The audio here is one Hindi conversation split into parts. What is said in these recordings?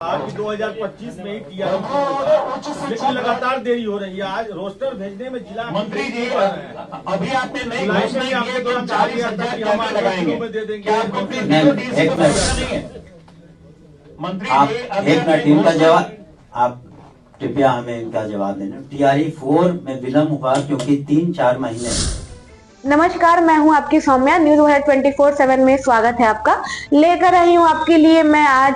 कि 2025 में ही टीआरपी, लेकिन लगातार देरी हो रही है। आज रोस्टर भेजने में जिला मंत्री जी अभी आपने नई घोषणा की है कि हम 40,000 कैमरे लगाएंगे, क्या आपको मंत्री आप जी एक मिनट इनका जवाब, आप कृपया हमें इनका जवाब देना। टीआरई 4 में विलम्ब हुआ क्योंकि 3-4 महीने। नमस्कार, मैं हूं आपकी सौम्या। न्यूज 24/7 में स्वागत है आपका। लेकर आई हूं आपके लिए मैं आज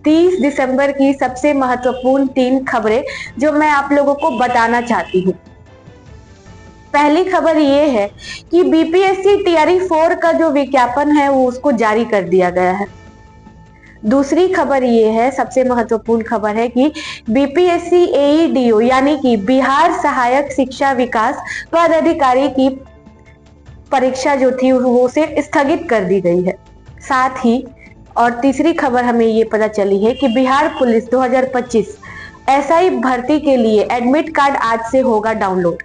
30 दिसंबर की सबसे महत्वपूर्ण 3 खबरें जो मैं आप लोगों को बताना चाहती हूं। पहली खबर ये है कि बीपीएससी टीआरई 4 का जो विज्ञापन है वो उसको जारी कर दिया गया है। दूसरी खबर ये है, सबसे महत्वपूर्ण खबर है कि बीपीएससी एईडीओ यानी कि बिहार सहायक शिक्षा विकास पदाधिकारी की परीक्षा जो थी वो उसे स्थगित कर दी गई है। साथ ही और तीसरी खबर हमें ये पता चली है कि बिहार पुलिस 2025 एसआई भर्ती के लिए एडमिट कार्ड आज से होगा डाउनलोड।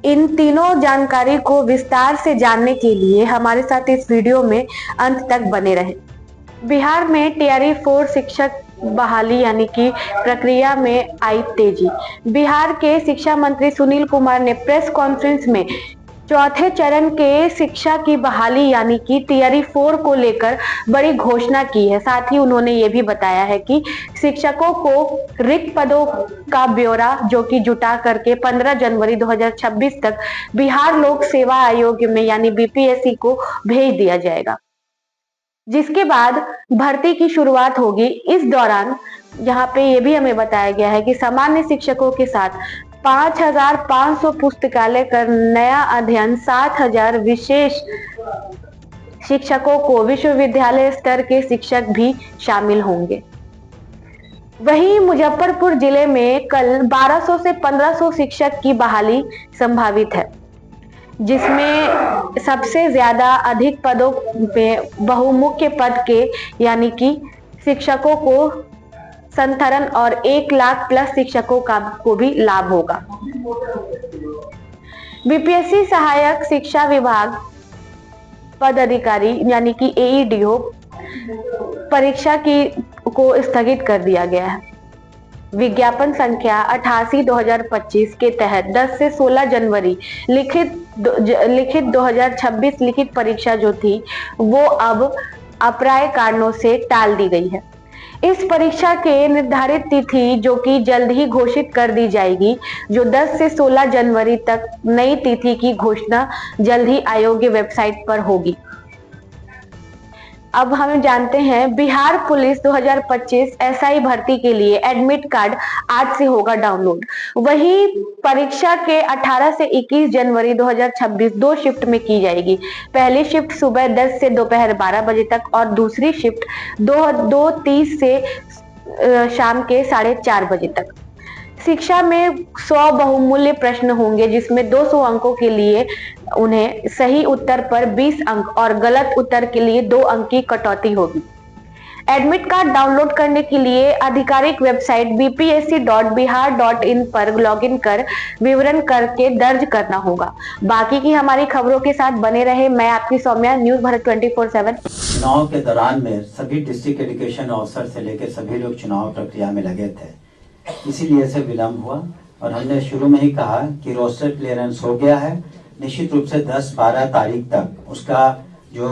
इन तीनों जानकारी को विस्तार से जानने के लिए हमारे साथ इस वीडियो में अंत तक बने रहें। बिहार में टीआरई 4 शिक्षक बहाली यानी कि प्रक्रिया में आई तेजी। बिहार के शिक्षा मंत्री सुनील कुमार ने प्रेस कॉन्फ्रेंस में चौथे चरण के शिक्षा की बहाली यानी कि टीआरई 4 को लेकर बड़ी घोषणा की है। साथ ही उन्होंने ये भी बताया है कि शिक्षकों को रिक्त पदों का ब्यौरा जो कि जुटा करके 15 जनवरी 2026 तक बिहार लोक सेवा आयोग में यानी बीपीएससी को भेज दिया जाएगा, जिसके बाद भर्ती की शुरुआत होगी। इस दौरान यहाँ पे ये भी हमें बताया गया है कि सामान्य शिक्षकों के साथ 5,500 पुस्तकालय कर नया अध्ययन 7,000 विशेष शिक्षकों को विश्वविद्यालय स्तर के शिक्षक भी शामिल होंगे। वहीं मुजफ्फरपुर जिले में कल 1200 से 1500 शिक्षक की बहाली संभावित है, जिसमें सबसे ज्यादा अधिक पदों पे बहुमुख्य पद के यानी कि शिक्षकों को संतरण और 1 लाख प्लस शिक्षकों को भी लाभ होगा। बीपीएससी सहायक शिक्षा विभाग पदाधिकारी यानी कि एईडीओ परीक्षा को स्थगित कर दिया गया है। विज्ञापन संख्या 88/2025 के तहत 10 से 16 जनवरी लिखित 2026 लिखित परीक्षा जो थी वो अब अप्राप्य कारणों से टाल दी गई है। इस परीक्षा के निर्धारित तिथि जो कि जल्द ही घोषित कर दी जाएगी, जो 10 से 16 जनवरी तक नई तिथि की घोषणा जल्द ही आयोग की वेबसाइट पर होगी। अब हम जानते हैं बिहार पुलिस 2025 एसआई भर्ती के लिए एडमिट कार्ड आज से होगा डाउनलोड। वहीं परीक्षा के 18 से 21 जनवरी 2026 2 शिफ्ट में की जाएगी। पहली शिफ्ट सुबह 10 से दोपहर 12 बजे तक और दूसरी शिफ्ट 2:30 से शाम के 4:30 बजे तक। शिक्षा में 100 बहुमूल्य प्रश्न होंगे, जिसमें 200 अंकों के लिए उन्हें सही उत्तर पर 20 अंक और गलत उत्तर के लिए 2 अंक की कटौती होगी। एडमिट कार्ड डाउनलोड करने के लिए आधिकारिक वेबसाइट bpsc.bihar.in पर लॉगिन कर विवरण करके दर्ज करना होगा। बाकी की हमारी खबरों के साथ बने रहे। मैं आपकी सौम्या, न्यूज भारत 24/7। चुनाव के दौरान में सभी डिस्ट्रिक्ट एजुकेशन ऑफिसर से लेकर सभी लोग चुनाव प्रक्रिया में लगे थे, इसीलिए से विलम्ब हुआ। और हमने शुरू में ही कहा कि रोस्टर क्लियरेंस हो गया है। निश्चित रूप से 10-12 तारीख तक उसका जो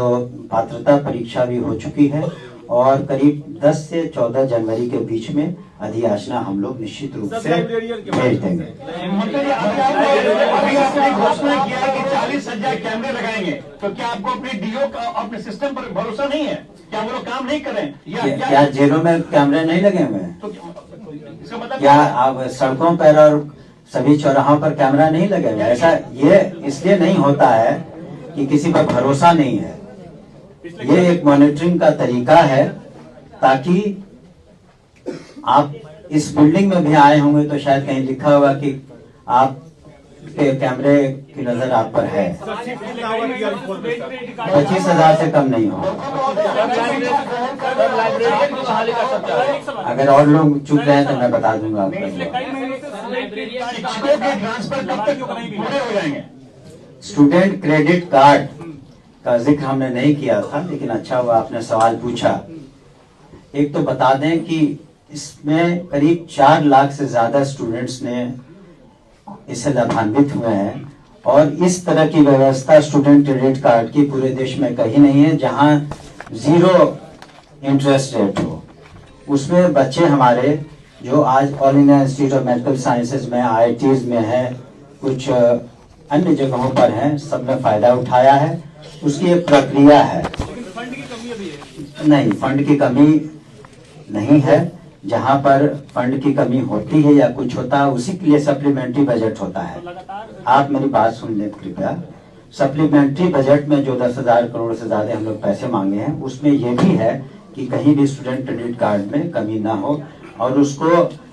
पात्रता परीक्षा भी हो चुकी है और करीब 10 से 14 जनवरी के बीच में अधियाचना हम लोग निश्चित रूप से भेज देंगे। अभी आपने घोषणा किया कि 40,000 कैमरे लगाएंगे, तो क्या आपको अपने डीओ का अपने सिस्टम पर भरोसा नहीं है? क्या वो लोग काम नहीं कर रहे हैं? क्या जेलों में कैमरे नहीं लगे हुए हैं? इसका मतलब क्या आप सड़कों पर और सभी चौराहों पर कैमरा नहीं लगे हुए? ऐसा ये इसलिए नहीं होता है कि किसी पर भरोसा नहीं है। ये एक मॉनिटरिंग का तरीका है, ताकि आप इस बिल्डिंग में भी आए होंगे तो शायद कहीं लिखा होगा कि आप के कैमरे की नजर आप पर है। 25,000 से कम नहीं हो। अगर और लोग चुप रहे हैं तो मैं बता दूंगा आपको। स्टूडेंट क्रेडिट कार्ड का जिक्र हमने नहीं किया था, लेकिन अच्छा हुआ आपने सवाल पूछा। एक तो बता दें कि इसमें करीब 4 लाख से ज्यादा स्टूडेंट्स ने इससे लाभान्वित हुए हैं और इस तरह की व्यवस्था स्टूडेंट क्रेडिट कार्ड की पूरे देश में कहीं नहीं है जहां 0 इंटरेस्ट रेट हो। उसमें बच्चे हमारे जो आज all India institute of medical sciences में, IITs में है, कुछ अन्य जगहों पर हैं, सब ने फायदा उठाया है। उसकी एक प्रक्रिया है। फंड की कमी अभी है? नहीं, फंड की कमी नहीं है। जहां पर फंड की कमी होती है या कुछ होता है उसी के लिए सप्लीमेंट्री बजट होता है। आप मेरी बात सुन लें कृपया। सप्लीमेंट्री बजट में जो 10,000 करोड़ से ज्यादा हम लोग पैसे मांगे हैं उसमें यह भी है कि कहीं भी स्टूडेंट क्रेडिट कार्ड में कमी ना हो और उसको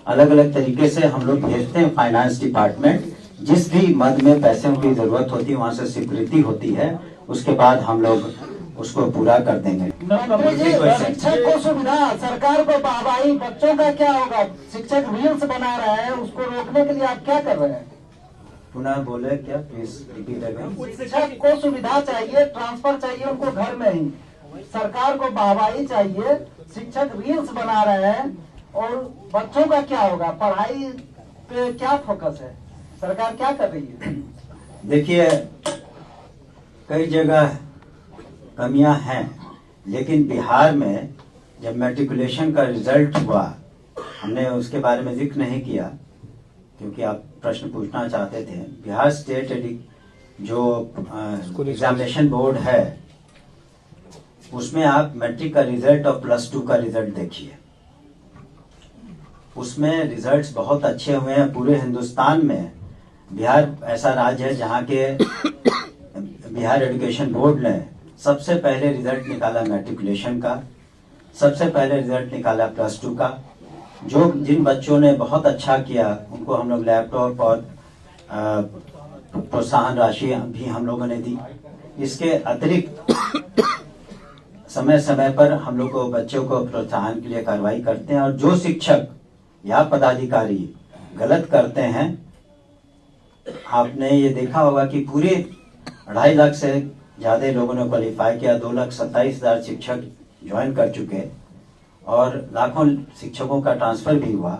अलग अलग तरीके से हम लोग भेजते हैं। फाइनेंस डिपार्टमेंट जिस भी मद में पैसों की जरूरत होती है वहां से स्वीकृति होती है, उसके बाद हम लोग उसको पूरा कर देंगे। मंत्री जी, शिक्षक को सुविधा, सरकार को वाहवाही, बच्चों का क्या होगा? शिक्षक रील्स बना रहे हैं, उसको रोकने के लिए आप क्या कर रहे हैं? पुनः बोले क्या, प्लीज रिपीट अगेन। शिक्षक को सुविधा चाहिए, ट्रांसफर चाहिए उनको घर में ही, सरकार को वाहवाही चाहिए, शिक्षक रील्स बना रहे हैं और बच्चों का क्या होगा? पढ़ाई पे क्या फोकस है? सरकार क्या कर रही है? देखिए, कई जगह कमियां हैं, लेकिन बिहार में जब मैट्रिकुलेशन का रिजल्ट हुआ, हमने उसके बारे में जिक्र नहीं किया क्योंकि आप प्रश्न पूछना चाहते थे। बिहार स्टेट जो एग्जामिनेशन बोर्ड है उसमें आप मैट्रिक का रिजल्ट और +2 का रिजल्ट देखिए। उसमें रिजल्ट्स बहुत अच्छे हुए हैं। पूरे हिंदुस्तान में बिहार ऐसा राज्य है जहां के बिहार एजुकेशन बोर्ड ने सबसे पहले रिजल्ट निकाला मैट्रिकुलेशन का, सबसे पहले रिजल्ट निकाला +2 का। जिन बच्चों ने बहुत अच्छा किया उनको हम लोग लैपटॉप और प्रोत्साहन राशि भी हम लोगों ने दी। इसके अतिरिक्त समय समय पर हम लोग को बच्चों को प्रोत्साहन के लिए कार्रवाई करते हैं और जो शिक्षक या पदाधिकारी गलत करते हैं, आपने ये देखा होगा कि पूरे 2.5 लाख से ज्यादा लोगों ने क्वालिफाई किया, 2,27,000 शिक्षक ज्वाइन कर चुके और लाखों शिक्षकों का ट्रांसफर भी हुआ।